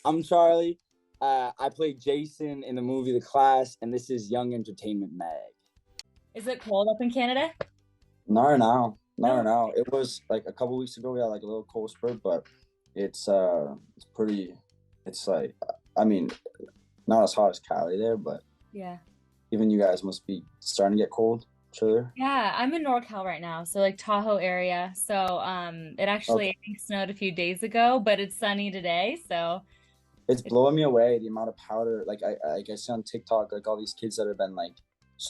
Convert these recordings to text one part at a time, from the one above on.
I'm Charlie. I played Jason in the movie The Class, and this is Young Entertainment Mag. Is it cold up in Canada? No, no, no, No. no. It was like a couple weeks ago. We had like a little cold spurt, but it's pretty. It's like, I mean, not as hot as Cali there, but Yeah. even you guys must be starting to get cold. Sure. Yeah, I'm in NorCal right now, so like Tahoe area. So it actually Okay. I think snowed a few days ago, but it's sunny today, so It's it's blowing me away the amount of powder. Like I see on TikTok, like all these kids that have been like,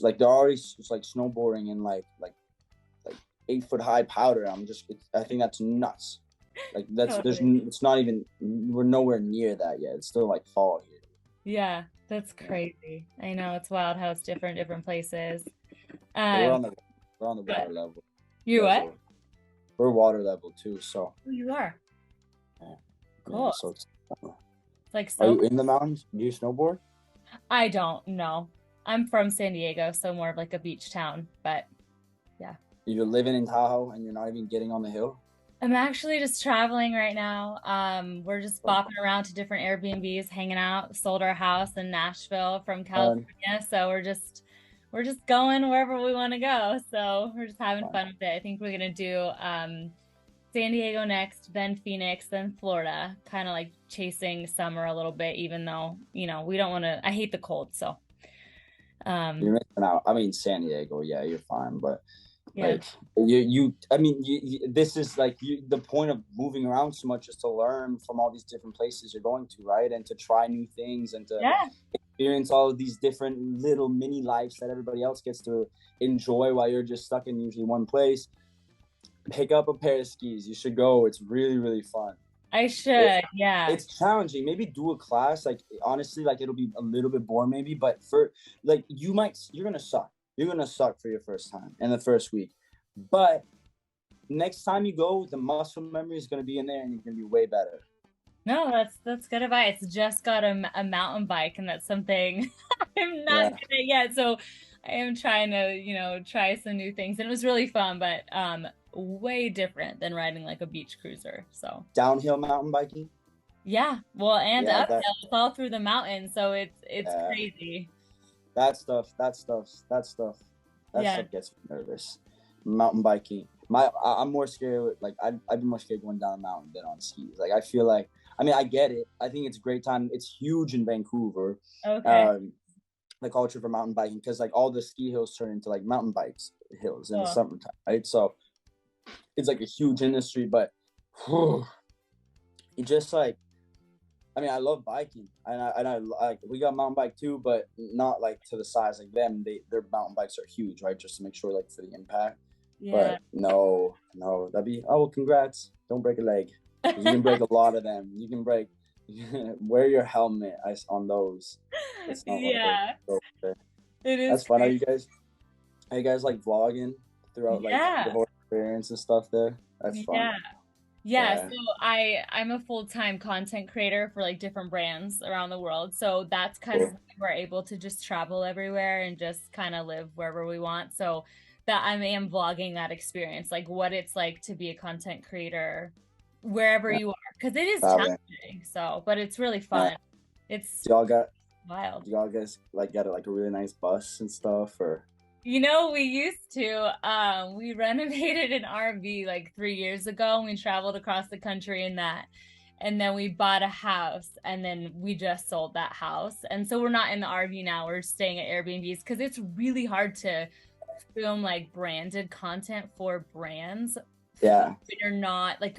like they're already like snowboarding in like 8 foot high powder. I think that's nuts. Like totally. it's not even, we're nowhere near that yet. It's still like fall here. Yeah, that's Yeah. crazy. I know it's wild how it's different places. But we're Um, on the we're on the water but level. You you guys what? are we're water level too. So Oh, you are. yeah, yeah. Cool. So It's like are so you cool. in the mountains? Do you snowboard? I don't know. I'm from San Diego, so more of like a beach town, but yeah. You're living in Tahoe and you're not even getting on the hill. I'm actually just traveling right now. We're just bopping around to different Airbnbs, hanging out. Sold our house in Nashville from Um, California, so we're just going wherever we want to go. So we're just having fun. fun with it. I think we're gonna do San Diego next, then Phoenix, then Florida. Kind of like chasing summer a little bit, even though, we don't want to. I hate the cold, so You're um, missing out. I mean, San Diego, yeah, you're fine, but yeah, like I mean, this is like the point of moving around so much is to learn from all these different places you're going to, right? And to try new things and to yeah. experience all of these different little mini lives that everybody else gets to enjoy while you're just stuck in usually one place. Pick up a pair of skis. You should go. It's really, really fun. I It, should, yeah. it's challenging. Maybe do a class. Like honestly, like it'll be a little bit boring, maybe. But for like you're gonna suck. You're gonna suck for your first time and the first week. But next time you go, the muscle memory is gonna be in there, and you're gonna be way better. No, that's good advice. Just got a mountain bike, and that's something I'm not Yeah. good at yet. So I am trying to, try some new things. And it was really fun, but way different than riding like a beach cruiser. So Downhill mountain biking. yeah, well, and Yeah, uphill, it's all through the mountains, so it's uh, crazy. that Yeah. stuff gets me nervous. Mountain biking. I'm more scared like I'd be more scared going down a mountain than on skis. Like I feel like, I mean, I get it. I think it's a great time. It's huge in Vancouver. Okay. Um, the culture for mountain biking, because like all the ski hills turn into like mountain bikes hills in the Cool. summertime, right? So it's like a huge industry, but whew, it just like, I mean, I love biking, and I like, we got mountain bike too, but not like to the size like them. Their mountain bikes are huge, right? Just to make sure like for the impact. Yeah. But no, no, that'd be, oh well, congrats. Don't break a leg, because you can break a lot of them. You can break. Wear your helmet on those. It's not one of those. Yeah, it is That's fun. crazy. Are you guys like vlogging throughout like the Yeah. whole experience and stuff there? That's fun. Yeah. Yeah, so Yeah. I'm a full-time content creator for like different brands around the world. So that's kind of Cool. why we're able to just travel everywhere and just kind of live wherever we want. So that I am vlogging that experience, like what it's like to be a content creator wherever Yeah. you are, because it is Traveling. challenging. So, but it's really Yeah. fun. It's Do y'all got wild. do y'all guys like got like a really nice bus and stuff, or We used to. We renovated an RV like 3 years ago, and we traveled across the country in that. And then we bought a house, and then we just sold that house. And so we're not in the RV now. We're staying at Airbnbs because it's really hard to film like branded content for brands yeah. when you're not like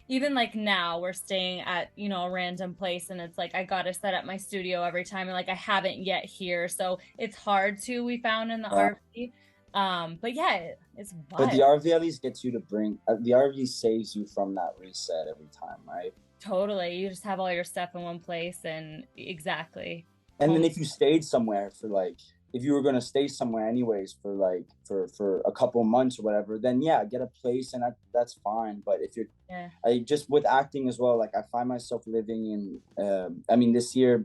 even like now we're staying at a random place and it's like I gotta set up my studio every time and like I haven't yet here, so it's hard to we found in the Yeah. RV. But yeah, it's But wild. the RV at least gets you to bring the RV saves you from that reset every time, right? Totally, you just have all your stuff in one place and exactly And home. then if you stayed somewhere for like, if you were gonna stay somewhere anyways for like for a couple of months or whatever, then yeah, get a place, and that's fine. But if you're, Yeah. I just with acting as well, like I find myself living in. I mean, this year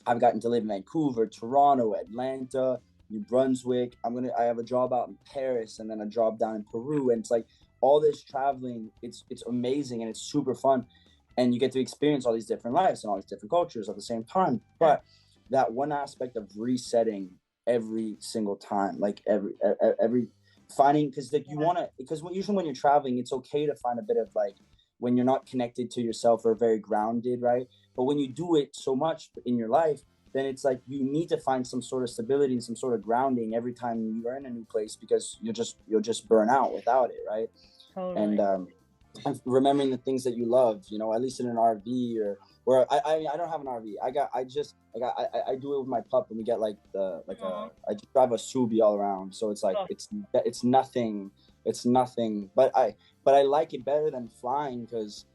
I've gotten to live in Vancouver, Toronto, Atlanta, New Brunswick. I have a job out in Paris, and then a job down in Peru, and it's like all this traveling. It's amazing and it's super fun. and you get to experience all these different lives and all these different cultures at the same time. But that one aspect of resetting every single time, like every finding, because like you want to, because usually when you're traveling, it's okay to find a bit of like when you're not connected to yourself or very grounded, right? But when you do it so much in your life, then it's like you need to find some sort of stability and some sort of grounding every time you are in a new place, because you'll just burn out without it, right? Totally. And remembering the things that you love, you know, at least in an RV, or I don't have an RV. I do it with my pup, and we get like I just drive a Subi all around, so it's like Oh. it's nothing, but I like it better than flying, because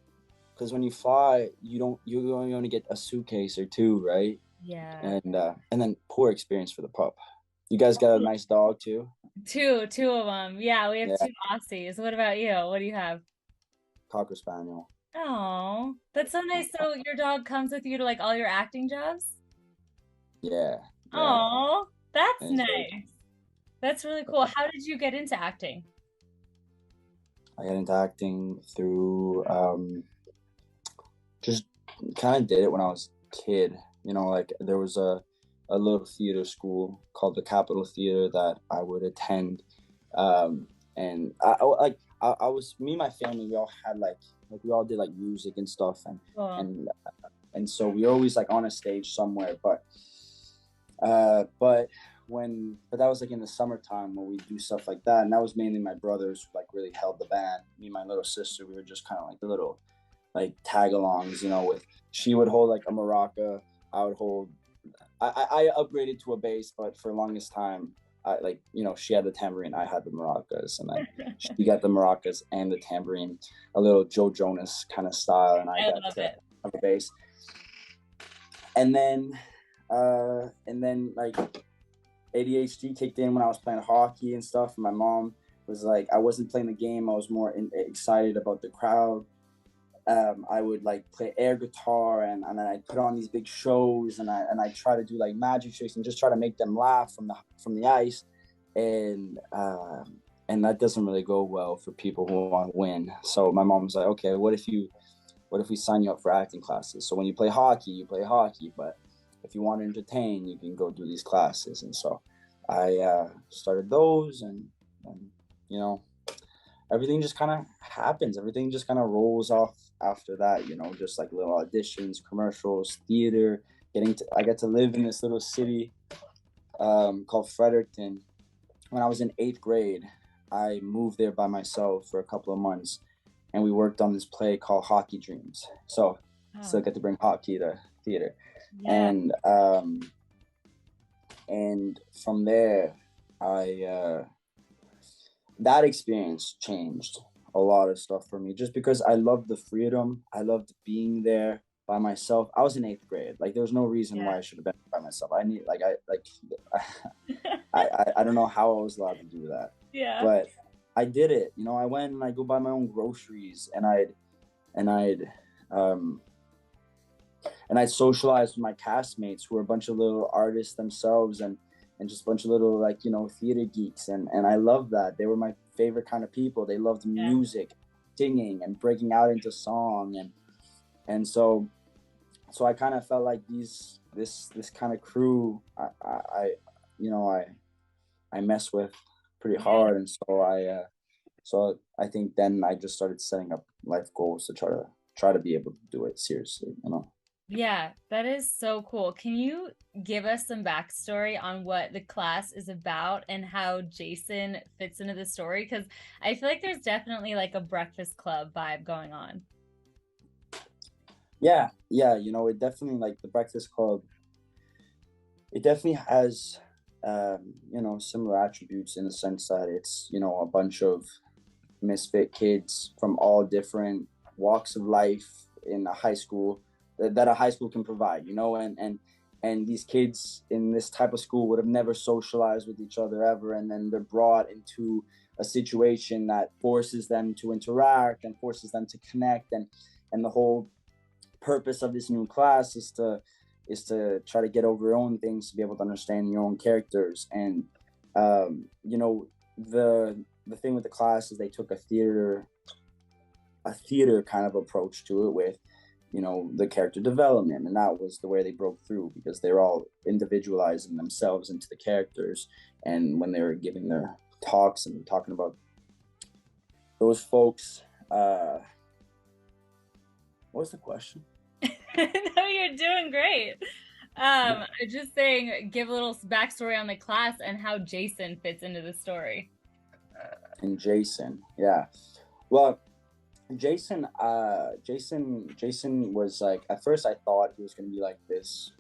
when you fly, you only get a suitcase or two, right? Yeah. And then poor experience for the pup. You guys got a nice dog too? Two of them. Yeah, we have Yeah, two Aussies. What about you? What do you have? Cocker Spaniel. Oh, that's so nice. So your dog comes with you to like all your acting jobs? Yeah, yeah. Oh, that's And it's very. nice. That's really cool. How did you get into acting? I got into acting through just kind of did it when I was a kid. You know, like there was a little theater school called the Capitol Theater that I would attend, and I was, me and my family, we all had like we all did like music and stuff, Cool. and and so we were always like on a stage somewhere, but but that was like in the summertime when we do stuff like that, and that was mainly my brothers who like really held the band. Me and my little sister, we were just kind of like the little like tag-alongs, you know. With she would hold like a maraca, I would hold. I upgraded to a bass, but for the longest time, I like, you know, she had the tambourine, I had the maracas, and then she got the maracas and the tambourine, a little Joe Jonas kind of style, and I I got love to it. have a bass. And then like ADHD kicked in when I was playing hockey and stuff. And my mom was like, I wasn't playing the game, I was more excited about the crowd. I would like play air guitar, and then I'd put on these big shows, and I try to do like magic tricks and just try to make them laugh from the ice, and and that doesn't really go well for people who want to win. So my mom was like, okay, what if we sign you up for acting classes? So when you play hockey, but if you want to entertain, you can go do these classes. And so I started those, and you know, everything just kind of happens. Everything just kind of rolls off after that, you know, just like little auditions, commercials, theater. I got to live in this little city called Fredericton. When I was in 8th grade, I moved there by myself for a couple of months, and we worked on this play called Hockey Dreams. So still Oh, get to bring hockey to theater, yeah. and from there, I that experience changed a lot of stuff for me, just because I loved the freedom. I loved being there by myself. I was in 8th grade. Like there was no reason why I should have been by myself. I need like I like I don't know how I was allowed to do that, Yeah. but I did it. You know, I went and I go buy my own groceries, and and I'd um I'd socialize with my castmates who were a bunch of little artists themselves, and just a bunch of little, like, you know, theater geeks, and I loved that. They were my favorite kind of people. They loved Yeah. music, singing, and breaking out into song, and so I kind of felt like this kind of crew, I you know, I mess with pretty Yeah. hard, and so I think then I just started setting up life goals to try to be able to do it seriously, you know. Yeah, that is so cool. Can you give us some backstory on what the class is about and how Jason fits into the story? Because I feel like there's definitely like a Breakfast Club vibe going on. Yeah, yeah, you know, it definitely, like the Breakfast Club, it definitely has you know, similar attributes in the sense that it's, you know, a bunch of misfit kids from all different walks of life in a high school that a high school can provide, you know. And these kids in this type of school would have never socialized with each other ever, and then they're brought into a situation that forces them to interact and forces them to connect, and the whole purpose of this new class is to try to get over your own things, to be able to understand your own characters. And you know, the thing with the class is they took a theater kind of approach to it, you know, the character development, and that was the way they broke through, because they're all individualizing themselves into the characters. And when they were giving their talks and talking about those folks, what was the question? No, you're doing great. Just saying, give a little backstory on the class and how Jason fits into the story. And Jason, yeah. Well, Jason was like, at first I thought he was gonna be like this.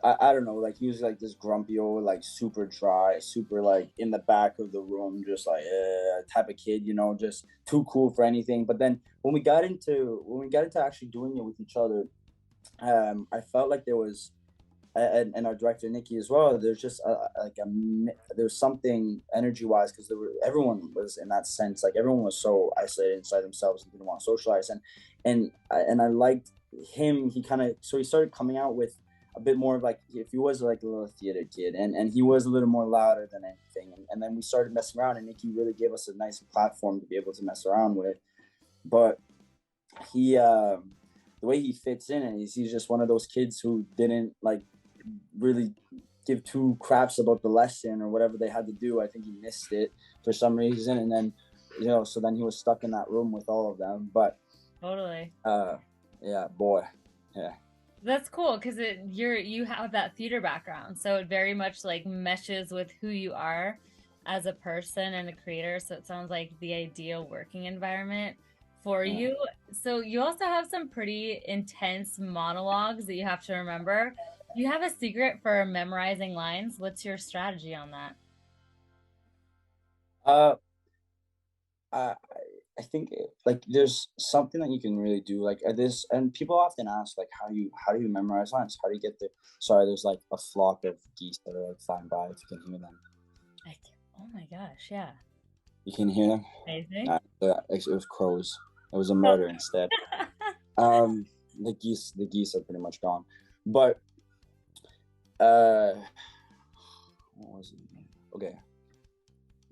I don't know, like he was like this grumpy old, like super dry, super like in the back of the room, just like type of kid, you know, just too cool for anything. But then when we got into actually doing it with each other, I felt like there was, and our director Nikki as well. There's just there was something energy wise, because everyone was in that sense, like everyone was so isolated inside themselves and didn't want to socialize, and I liked him. He started coming out with a bit more of like, if he was like a little theater kid, and he was a little more louder than anything, and then we started messing around, and Nikki really gave us a nice platform to be able to mess around with. But he the way he fits in, and he's just one of those kids who didn't like really give two craps about the lesson or whatever they had to do. I think he missed it for some reason, and then, you know, so then he was stuck in that room with all of them. But Totally. yeah, boy, yeah. That's cool because you have that theater background, so it very much like meshes with who you are as a person and a creator. So it sounds like the ideal working environment for Yeah. you. So you also have some pretty intense monologues that you have to remember. Do you have a secret for memorizing lines? What's your strategy on that? Uh, I I think like there's something that you can really do like this, and people often ask like, how do you memorize lines? How do you get there? Sorry, there's like a flock of geese that are like flying by. If you can hear them, Like, oh my gosh, yeah. you can hear them. Amazing. Yeah, it was crows. It was a murder instead. Um, the geese are pretty much gone, but uh, what was it? Okay,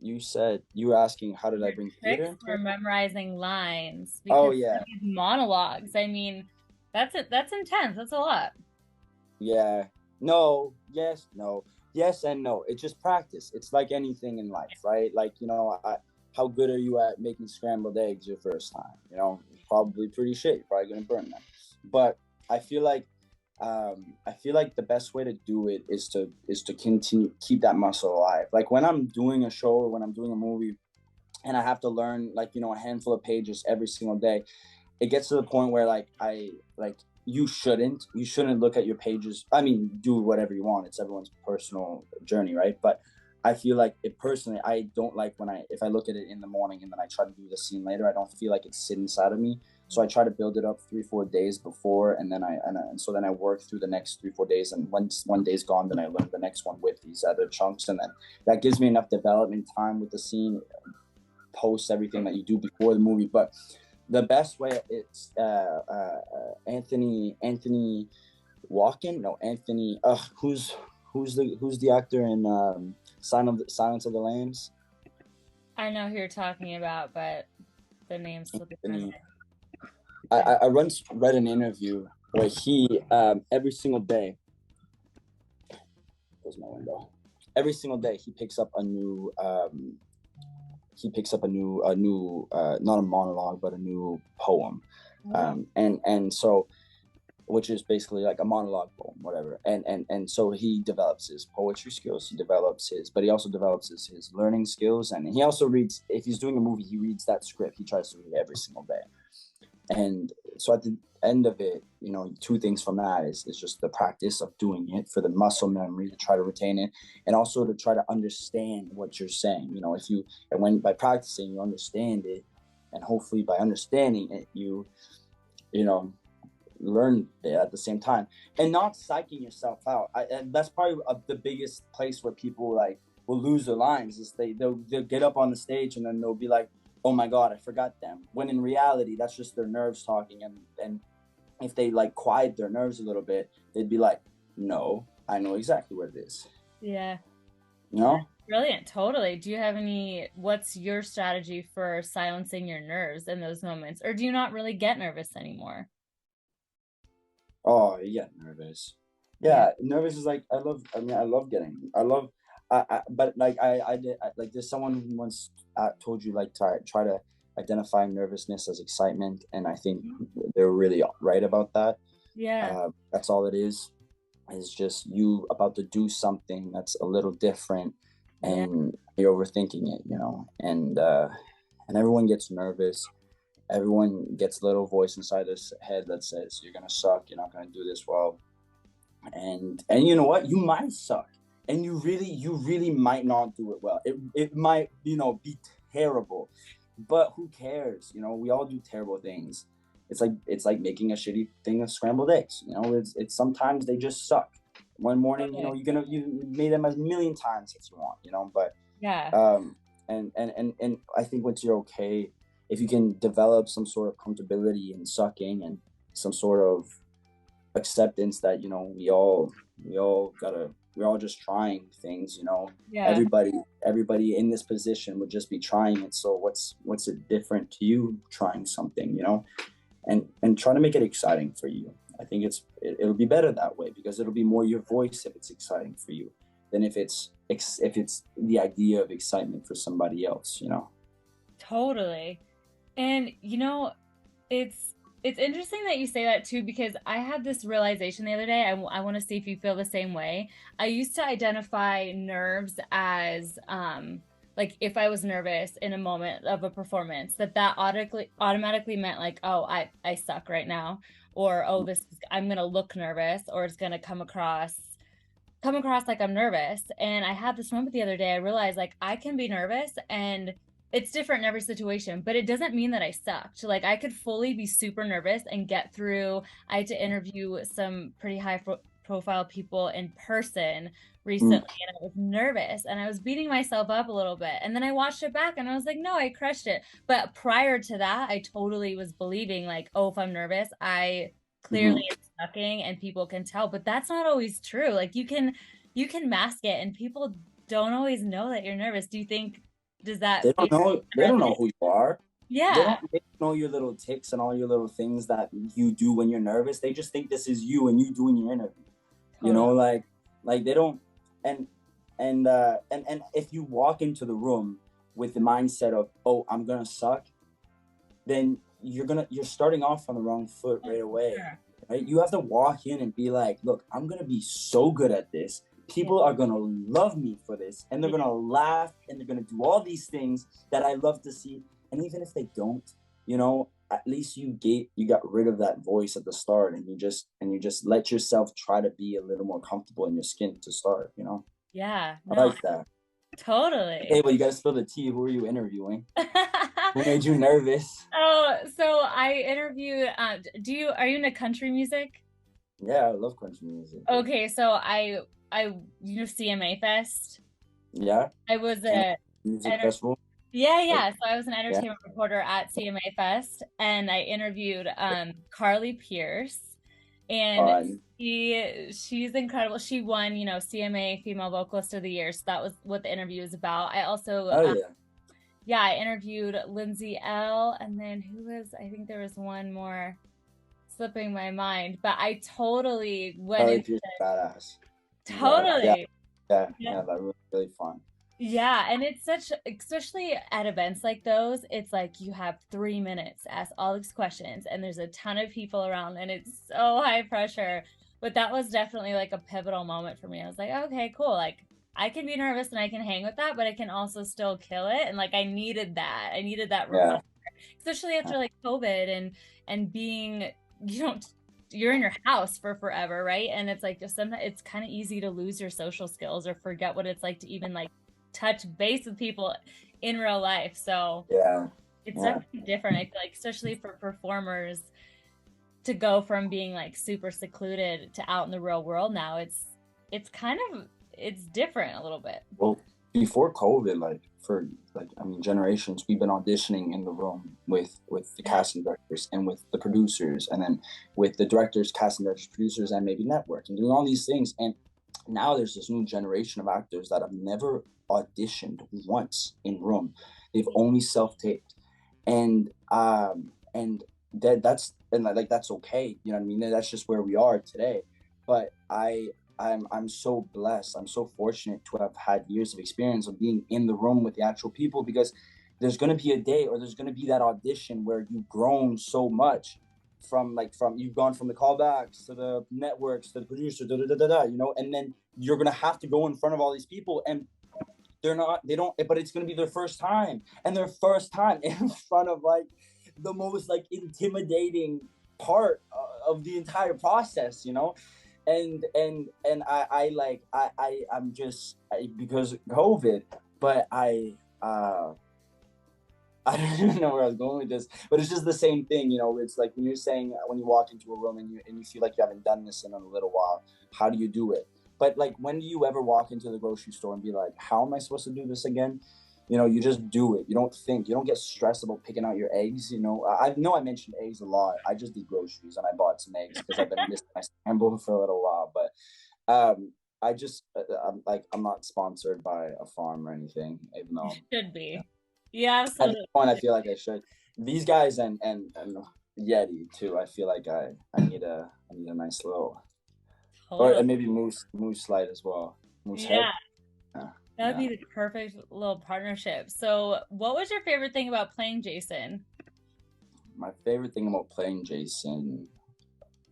you said you were asking how did I Your bring theater tricks into for it? memorizing lines Oh because yeah, these monologues, I mean, that's it. That's intense. That's a lot. yeah. No, yes, no, yes, and no. It's just practice. It's like anything in life, right? Like, you know, how good are you at making scrambled eggs your first time? You know, probably pretty shit. You're probably gonna burn them. But I feel like the best way to do it is to continue keep that muscle alive. Like when I'm doing a show or when I'm doing a movie, and I have to learn, like, you know, a handful of pages every single day, it gets to the point where like you shouldn't look at your pages. I mean, do whatever you want, it's everyone's personal journey, right? But I feel like it personally, I don't like when if I look at it in the morning and then I try to do the scene later, I don't feel like it's sitting inside of me. So I try to build it up 3-4 days before, and then and so then I work through the next 3-4 days, and once one day's gone, then I learn the next one with these other chunks, and then that gives me enough development time with the scene, post everything that you do before the movie. But the best way, it's Anthony Walken. No, Anthony. Who's the actor in Silence of the Lambs? I know who you're talking about, but the name's slipping my mind. Anthony. I once read an interview where he every single day. Close my window. Every single day he picks up a new not a monologue but a new poem, and so, which is basically like a monologue poem, whatever. And so he develops his poetry skills, but he also develops his learning skills, and he also reads. If he's doing a movie, he reads that script. He tries to read every single day. And so at the end of it, you know, two things from that is just the practice of doing it for the muscle memory to try to retain it, and also to try to understand what you're saying. You know, and when by practicing you understand it, and hopefully by understanding it you know learn it at the same time, and not psyching yourself out. And that's probably the biggest place where people like will lose their lines, is they'll get up on the stage and then they'll be like, oh my god, I forgot them, when in reality that's just their nerves talking. And if they like quiet their nerves a little bit, they'd be like, no, I know exactly what it is. Yeah. you know? Brilliant. Totally. Do you have what's your strategy for silencing your nerves in those moments? Or do you not really get nervous anymore? Oh, you get nervous. Yeah. Yeah, nervous is like I mean, I love getting. I love. But like like there's someone who once told you like try to identify nervousness as excitement, and I think Mhm. they're really right about that. Yeah. That's all it is. Is just you about to do something that's a little different, Yeah. and you're overthinking it, and everyone gets nervous. Everyone gets a little voice inside their head that says you're gonna suck, you're not gonna do this well, and you know what, you might suck, and you really might not do it well. It might be terrible, but who cares? We all do terrible things. It's like making a shitty thing of scrambled eggs. It's sometimes they just suck. One morning, Totally. you made them as a million times as you want, but Yeah. and I think once you're okay, if you can develop some sort of comfortability in sucking and some sort of acceptance that we're all just trying things. Yeah. Everybody in this position would just be trying it. So what's it different to you trying something, and trying to make it exciting for you. I think it'll be better that way, because it'll be more your voice if it's exciting for you than if it's the idea of excitement for somebody else. Totally. And it's it's interesting that you say that too, because I had this realization the other day. I want to see if you feel the same way. I used to identify nerves as like if I was nervous in a moment of a performance, that automatically meant like, oh, I suck right now, or oh, I'm gonna look nervous, or it's gonna come across like I'm nervous. And I had this moment the other day. I realized like I can be nervous and it's different in every situation, but it doesn't mean that I sucked. Like I could fully be super nervous and get through. I had to interview some pretty profile people in person recently, Mm. and I was nervous and I was beating myself up a little bit. And then I watched it back and I was like, no, I crushed it. But prior to that, I totally was believing like, oh, if I'm nervous, I clearly Mhm. am sucking and people can tell. But that's not always true. Like you can mask it and people don't always know that you're nervous. Do you think does that They don't feel know. They don't know resonate? who you are. They Yeah. don't, they don't know your little ticks and all your little things that you do when you're nervous. They just think this is you and you doing your interview. Totally. Like they don't. And if you walk into the room with the mindset of, oh, I'm gonna suck, then you're starting off on the wrong foot Oh, right for away. sure. Right? You have to walk in and be like, look, I'm gonna be so good at this. Yeah. People are gonna love me for this, and they're Yeah. gonna laugh, and they're gonna do all these things that I love to see. And even if they don't, at least you got rid of that voice at the start, and you just let yourself try to be a little more comfortable in your skin to start. Yeah. I No, like that. totally. Hey, well, you gotta spill the tea. Who are you interviewing? Who made you nervous? Oh, so I interviewed are you into country music? Yeah, I love country music. Okay, so I CMA Fest. Yeah, I was Canada a Music enter- Festival. yeah, Like, yeah. So I was an yeah. entertainment reporter at CMA Fest and I interviewed Carly Pierce, and Uh, she's incredible. She won, CMA Female Vocalist of the Year. So that was what the interview was about. I also oh yeah. yeah, I interviewed Lindsay L, and then I think there was one more slipping my mind, but I totally went Charlie in Pierce, badass. Yeah, totally. yeah. That was really fun. Yeah, and it's especially at events like those, it's like you have 3 minutes to ask all these questions, and there's a ton of people around, and it's so high pressure. But that was definitely like a pivotal moment for me. I was like, okay, cool. Like I can be nervous and I can hang with that, but I can also still kill it. And like I needed that. I needed that Yeah. reminder, especially after like COVID and being, you know, you're in your house for forever, right? And it's like just sometimes it's kind of easy to lose your social skills or forget what it's like to even like touch base with people in real life. So Yeah. it's Yeah. definitely different. I feel like, especially for performers, to go from being like super secluded to out in the real world now, it's kind of it's different a little bit. Well, before COVID, like for like I mean generations, we've been auditioning in the room with the Yeah. casting directors and with the producers, and then with the directors, casting directors, producers, and maybe network, and doing all these things. And now there's this new generation of actors that have never auditioned once in room. They've only self-taped. And that's and like that's okay, you know what I mean? That's just where we are today. But I'm so blessed, I'm so fortunate to have had years of experience of being in the room with the actual people, because there's going to be a day, or there's going to be that audition where you've grown so much from you've gone from the callbacks to the networks to the producer, you know, and then you're going to have to go in front of all these people, and they don't, but it's going to be their first time, and their first time in front of like the most like intimidating part of the entire process, you know. I'm just because of COVID, but I don't even know where I was going with this, but it's just the same thing, you know. It's like when you're saying, when you walk into a room and you feel like you haven't done this in a little while, how do you do it? But like, when do you ever walk into the grocery store and be like, how am I supposed to do this again? You know, you just do it. You don't think, you don't get stressed about picking out your eggs. You know, I know I mentioned eggs a lot. I just did groceries and I bought some eggs because I've been missing my scramble for a little while. But I'm not sponsored by a farm or anything, even though Should be. Yeah, at this absolutely. point I feel like I should. These guys and Yeti too. I feel like I need a nice little, or Totally. maybe moose light as well. Moose head. Yeah, Yeah, that would yeah. be the perfect little partnership. So, what was your favorite thing about playing Jason? My favorite thing about playing Jason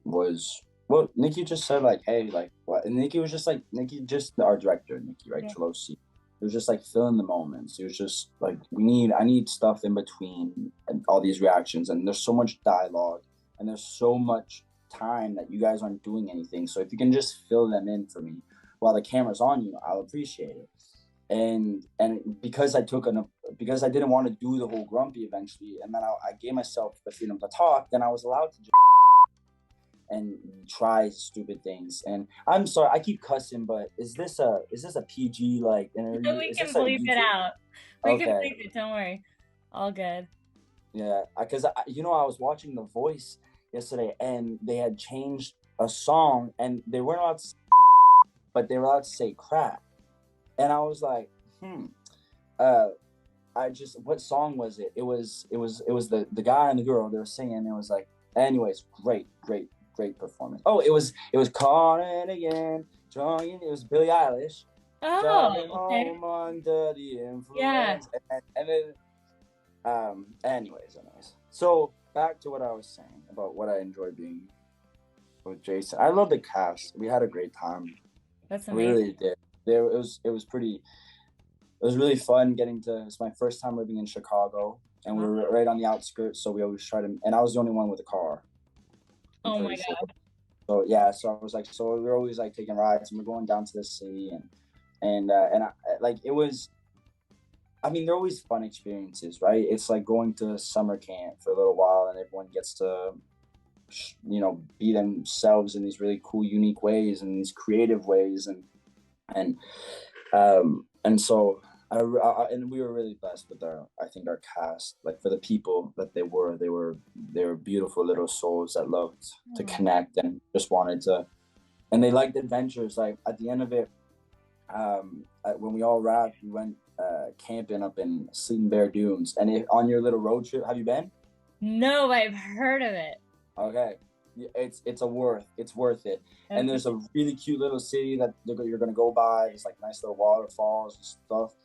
was what Nikki just said. Like, hey, like what? And Nikki was just like just our director, Nikki, right? Yeah. Chalosi. It was just like filling the moments. It was just like I need stuff in between and all these reactions. And there's so much dialogue, and there's so much time that you guys aren't doing anything. So if you can just fill them in for me while the camera's on you, I'll appreciate it. And because because I didn't want to do the whole grumpy eventually, and then I gave myself the freedom to talk, then I was allowed to just and try stupid things. And I'm sorry, I keep cussing, but is this a PG like interview? We Is can this a bleep it YouTube? out. We can Okay, bleep it. Don't worry. All good. yeah, because you know, I was watching The Voice yesterday, and they had changed a song, and they weren't allowed to, but they were allowed to say crap, and I was like, uh, what song was it? It was the guy and the girl, they were singing. It was like, anyways, great performance. Oh, it was calling again, drawing. It was Billie Eilish, Oh, driving okay. home under the Yeah. influence, and then anyways. So back to what I was saying about what I enjoy being with Jason. I love the cast. We had a great time. That's We amazing. really did. It was really fun getting to. It's my first time living in Chicago, and we were right on the outskirts. So we always try to. And I was the only one with a car. I'm Oh my pretty sure. God. So yeah. So I was like, so we were always like taking rides, and we're going down to the city, and like it was. I mean, they're always fun experiences, right? It's like going to summer camp for a little while, and everyone gets to, be themselves in these really cool, unique ways and these creative ways, and and so and we were really blessed with I think our cast, like for the people that they were beautiful little souls that loved to Oh, connect and just wanted to, and they liked adventures. Like at the end of it, when we all wrapped, we went camping up in Sleeping Bear Dunes. And on your little road trip, have you been? no, I've heard of it. Okay, it's worth it. And Okay. there's a really cute little city that you're gonna go by. It's like nice little waterfalls and stuff.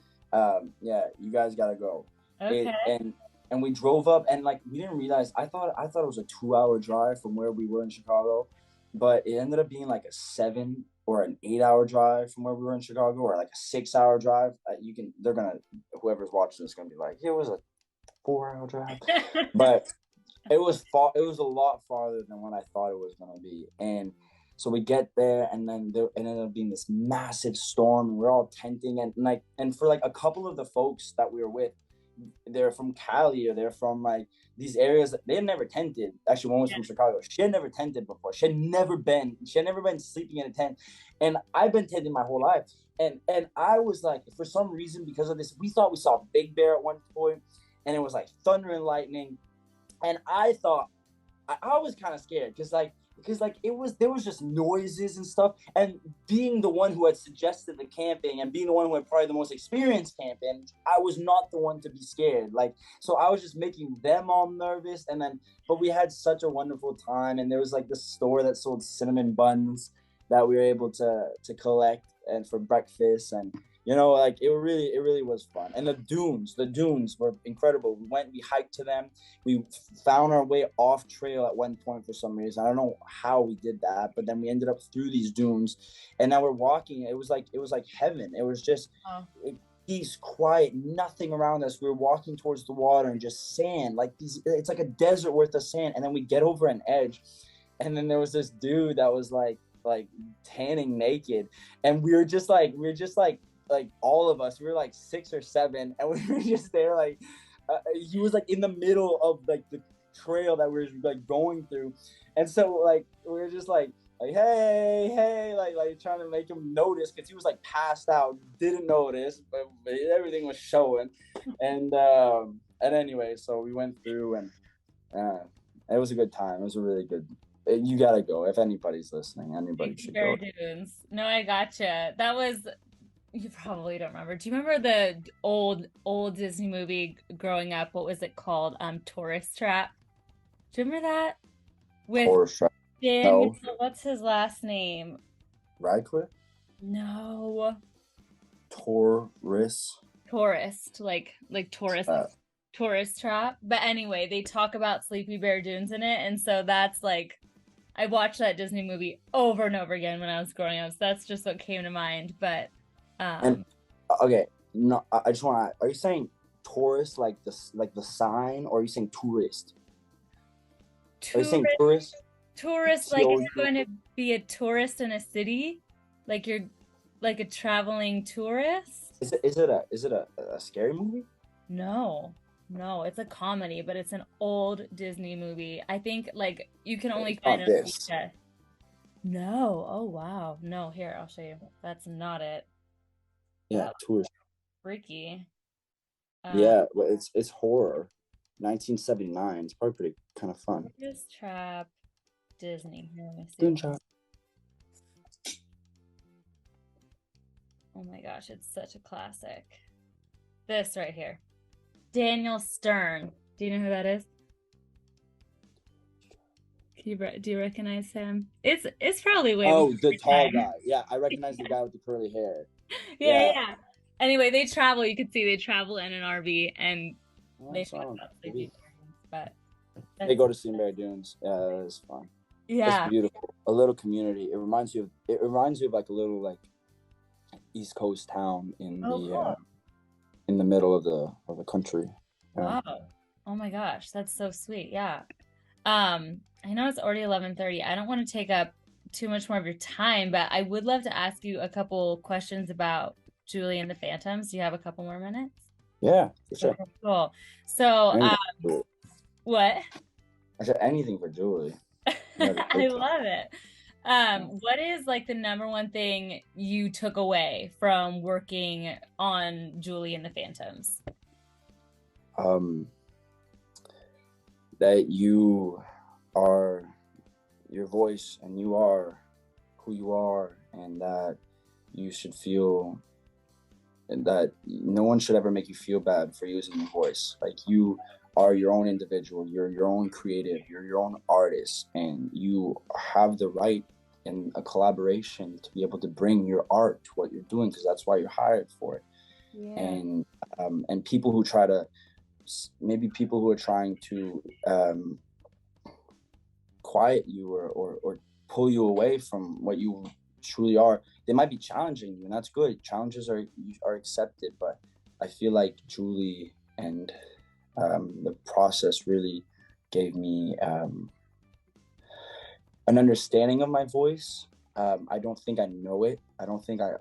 Yeah, you guys gotta go. Okay. It and we drove up, and like we didn't realize. I thought it was a 2 hour drive from where we were in Chicago, but it ended up being like a 7 or an 8 hour drive from where we were in Chicago, or like a 6 hour drive. Whoever's watching this is gonna be like, it was a 4 hour drive, but it was far. It was a lot farther than what I thought it was gonna be. And so we get there, and then it ended up being this massive storm, and we're all tenting, and for like a couple of the folks that we were with, they're from Cali, or they're from like these areas that they had never tented. Actually, one was Yeah. from Chicago. She had never tented before. She had never been sleeping in a tent, and I've been tenting my whole life. And I was like, for some reason, because of this, we thought we saw Big Bear at one point, and it was like thunder and lightning, and I thought I was kind of scared because like because like there was just noises and stuff, and being the one who had suggested the camping and being the one who had probably the most experience camping, I was not the one to be scared. Like, so I was just making them all nervous, and then but we had such a wonderful time, and there was like this store that sold cinnamon buns that we were able to collect and for breakfast, and like it really was fun. And the dunes were incredible. We hiked to them. We found our way off trail at one point for some reason. I don't know how we did that, but then we ended up through these dunes, and now we're walking. It was like heaven. It was just peace, quiet, nothing around us. We were walking towards the water and just sand, like it's like a desert worth of sand. And then we get over an edge, and then there was this dude that was like tanning naked, and we were just like all of us, we were like 6 or 7, and we were just there like he was like in the middle of like the trail that we were like going through, and so like we were just like hey, like trying to make him notice, because he was like passed out, didn't notice, but everything was showing. And anyway, so we went through, and it was a good time. It was a really good. You gotta go if anybody's listening. Anybody should go. Dunes. No, I gotcha. That was, you probably don't remember. Do you remember the old Disney movie growing up? What was it called? Tourist Trap. Do you remember that? With Tourist Trap. No. What's his last name? Radcliffe? No. Tourist, like tourist. Tourist Trap. But anyway, they talk about Sleepy Bear Dunes in it, and so that's like, I watched that Disney movie over and over again when I was growing up. So that's just what came to mind. But and okay, no, I just want to. Are you saying tourist like the sign, or are you saying tourist? Are you saying tourist? Tourist, like it's going to be a tourist in a city, like you're like a traveling tourist. Is it a scary movie? No, it's a comedy, but it's an old Disney movie. I think like you can only find it. No, oh wow, no. Here, I'll show you. That's not it. Yeah, tourist. Freaky. Yeah, but it's horror. 1979. It's probably pretty kind of fun. Tourist Trap. Disney. Here, let me see. Good job. Oh my gosh, it's such a classic. This right here. Daniel Stern. Do you know who that is? Do you recognize him? It's probably way. Oh, the tall guy. Yeah, I recognize the guy with the curly hair. Yeah. Anyway, they travel. You can see they travel in an RV, and but they go to Sleepy Bear Dunes. Yeah, it's fun. Yeah, it's beautiful. A little community. It reminds you of like a little like East Coast town in the middle of the country. Wow. Oh my gosh, that's so sweet. Yeah. I know it's already 11:30. I don't want to take up too much more of your time, but I would love to ask you a couple questions about Julie and the Phantoms. Do you have a couple more minutes? Yeah, for sure. Okay, cool. So, what? I said anything for Julie. I love it. What is like the number one thing you took away from working on Julie and the Phantoms? That you are your voice, and you are who you are, and that you should feel, and that no one should ever make you feel bad for using your voice. Like, you are your own individual, you're your own creative, you're your own artist, and you have the right in a collaboration to be able to bring your art to what you're doing, because that's why you're hired for it. Yeah. And people who try to, maybe people who are trying to quiet you or pull you away from what you truly are, they might be challenging you, and that's good. Challenges are accepted, but I feel like Julie and the process really gave me an understanding of my voice. I don't think I know it. I don't think I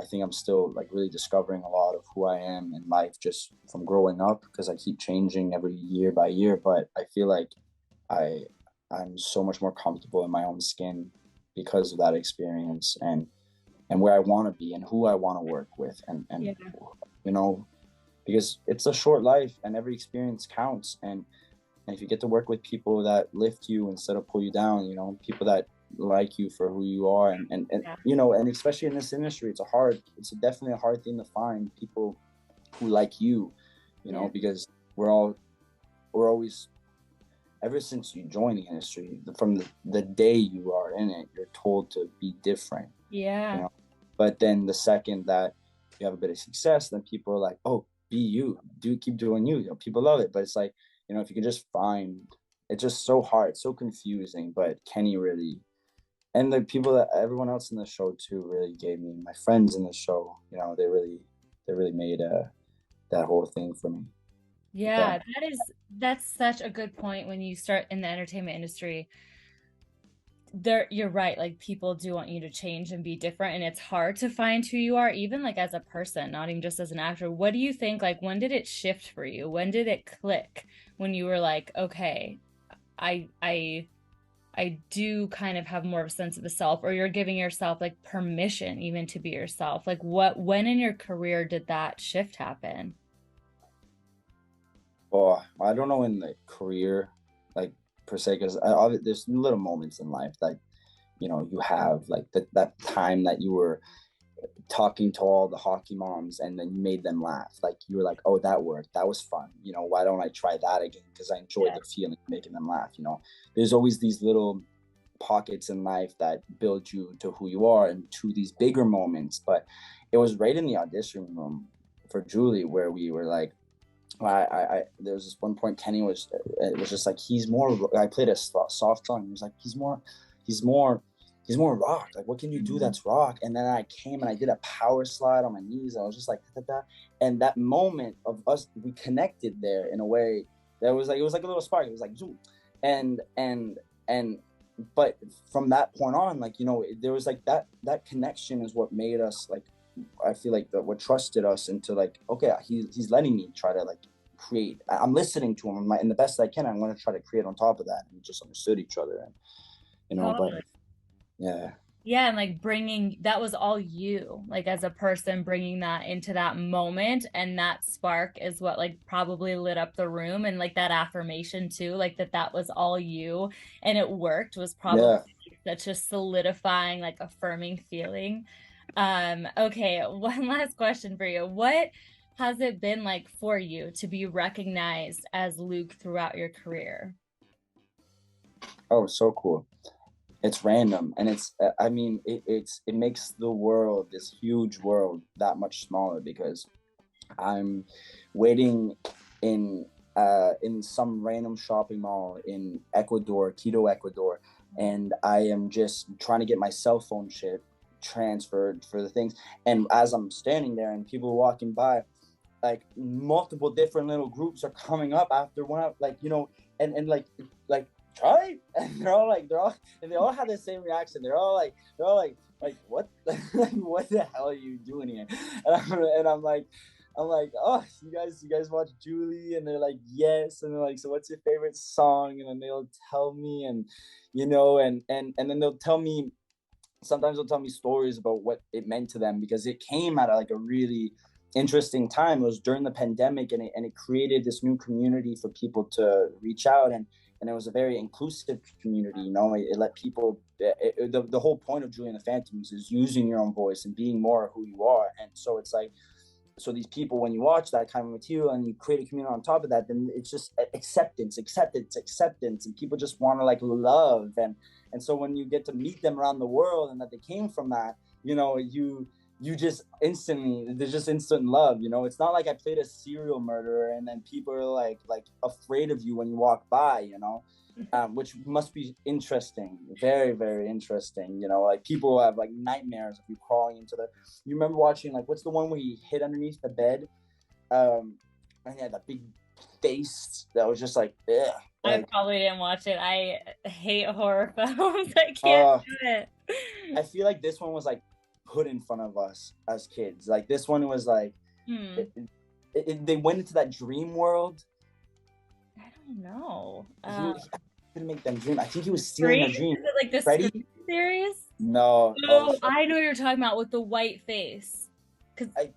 think I'm still like really discovering a lot of who I am in life just from growing up, because I keep changing every year by year. But I feel like I'm so much more comfortable in my own skin because of that experience, and where I want to be and who I want to work with, and because it's a short life and every experience counts. And And if you get to work with people that lift you instead of pull you down, you know, people that like you for who you are, and Yeah. you know, and especially in this industry, it's definitely a hard thing to find people who like you know, Yeah. because we're always, ever since you join the industry, from the day you are in it, you're told to be different, you Yeah. know. But then the second that you have a bit of success, then people are like, oh, be you, keep doing you. You know, people love it. But it's like, you know, if you can just find, it's just so hard, so confusing. But Kenny really, and the people that everyone else in the show too really gave me, my friends in the show, you know, they really made that whole thing for me. Yeah. Yeah, that's such a good point when you start in the entertainment industry. There, you're right, like people do want you to change and be different, and it's hard to find who you are, even like as a person, not even just as an actor. What do you think, like when did it shift for you? When did it click when you were like, okay, I do kind of have more of a sense of the self, or you're giving yourself like permission even to be yourself? Like when in your career did that shift happen? Well, I don't know in the career, like per se, because there's little moments in life that, you know, you have like that time that you were talking to all the hockey moms and then you made them laugh. Like you were like, oh, that worked. That was fun. You know, why don't I try that again? Because I enjoyed Yeah. the feeling of making them laugh. You know, there's always these little pockets in life that build you to who you are and to these bigger moments. But it was right in the audition room for Julie where we were like, there was this one point Kenny was, it was just like, he's more, I played a soft song. He was like, he's more, he's more rock. Like, what can you do Mhm. that's rock? And then I came and I did a power slide on my knees. I was just like, da, da, da. And that moment of us, we connected there in a way that was like, it was like a little spark. It was like, zoom. And, but from that point on, like, you know, there was like that connection is what made us like, I feel like that what trusted us into like, okay, he's letting me try to like create. I'm listening to him in the best I can. I'm going to try to create on top of that. And we just understood each other, and you know, but Totally. yeah, Yeah, and like bringing that was all you, like as a person, bringing that into that moment, and that spark is what like probably lit up the room, and like that affirmation too, like that was all you, and it worked, was probably yeah. such a solidifying, like affirming feeling. Okay, one last question for you. What has it been like for you to be recognized as Luke throughout your career? Oh, so cool. It's random, and I mean, it makes the world, this huge world, that much smaller because I'm waiting in in some random shopping mall in Ecuador, Quito, Ecuador, and I am just trying to get my cell phone shit transferred for the things. And as I'm standing there and people are walking by, like multiple different little groups are coming up after one, like, you know, and like try, and they all have the same reaction. They're all like what like what the hell are you doing here? And I'm like, oh, you guys watch Julie? And they're like, yes. And they're like, so what's your favorite song? And then they'll tell me, and you know, and then they'll tell me, sometimes they'll tell me stories about what it meant to them because it came at like a really interesting time. It was during the pandemic, and it created this new community for people to reach out, and it was a very inclusive community. You know, it let people. The whole point of Julie and the Phantoms is using your own voice and being more who you are. And so it's like, so these people, when you watch that kind of material and you create a community on top of that, then it's just acceptance, and people just want to like love. And so when you get to meet them around the world and that they came from that, you know, you just instantly, there's just instant love. You know, it's not like I played a serial murderer and then people are like afraid of you when you walk by, you know. Which must be interesting, very, very interesting. You know, like people have like nightmares of you crawling into the. You remember watching like, what's the one where he hid underneath the bed, and he had that big face that was just like, ugh, I like, probably didn't watch it. I hate horror films. I can't uh, do it. I feel like this one was like put in front of us as kids. Like this one was like, Hmm. they went into that dream world. I don't know. He couldn't make them dream. I think he was stealing Scream? their dream. Is it like the Freddy? Scream series? No. Oh, Oh, I know what you're talking about with the white face. Cause I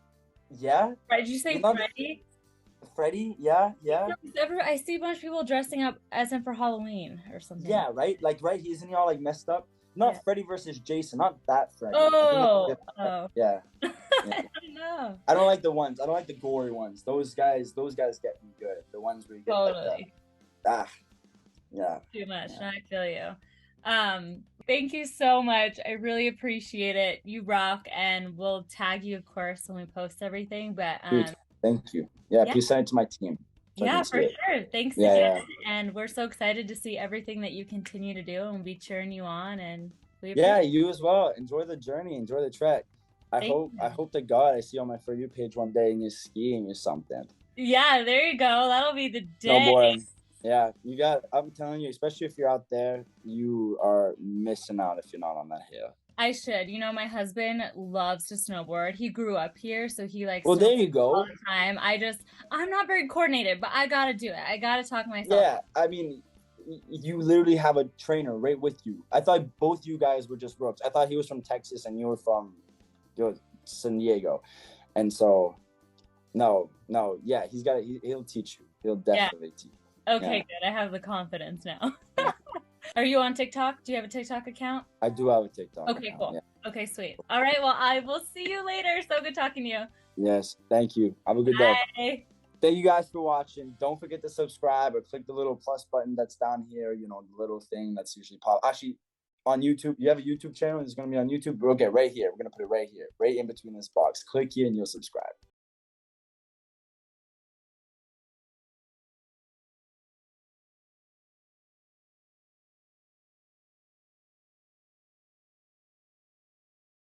yeah. did you say Not Freddy? Freddy, yeah, yeah. I see a bunch of people dressing up as him for Halloween or something. Yeah, right? Like, right? Isn't he all like messed up? Yeah. Not Freddy versus Jason, not that Freddy. I think that's a Oh, different Freddy. oh. Yeah. Yeah. I don't know. I don't like the ones. I don't like the gory ones. Those guys get me good. The ones where you get like the Totally. ah, yeah. Too much. Yeah. No, I feel you. Thank you so much. I really appreciate it. You rock, and we'll tag you, of course, when we post everything. But Dude, thank you. Yeah, yeah, please send it to my team so I yeah, can for see it. sure. Thanks Yeah, again. yeah. And we're so excited to see everything that you continue to do, and we'll be cheering you on. And we Yeah, appreciate you as well. Enjoy the journey, enjoy the trek. I it. Thank hope I you. hope to God I see on my For You page one day and you're skiing or something. Yeah, there you go. That'll be the day. Snowboarding. Yeah, I'm telling you, especially if you're out there, you are missing out if you're not on that hill. I should. You know, my husband loves to snowboard. He grew up here, so he likes Well, snowboard there you all go. the time. I'm not very coordinated, but I gotta do it. I gotta talk myself. Yeah, I mean, you literally have a trainer right with you. I thought both you guys were just rooks. I thought he was from Texas and you were from San Diego, and so no, yeah, he'll teach you. He'll Yeah. definitely teach you. Okay, Yeah. good. I have the confidence now. Are you on TikTok? Do you have a TikTok account? I do have a TikTok Okay, account. cool. Yeah. Okay, sweet. All right, well, I will see you later. So good talking to you. Yes. Thank you. Have a good day. Bye. Thank you guys for watching. Don't forget to subscribe or click the little plus button that's down here. You know, the little thing that's usually actually on YouTube. You have a YouTube channel. It's going to be on YouTube. Okay, right here. We're going to put it right here, right in between this box. Click here and you'll subscribe.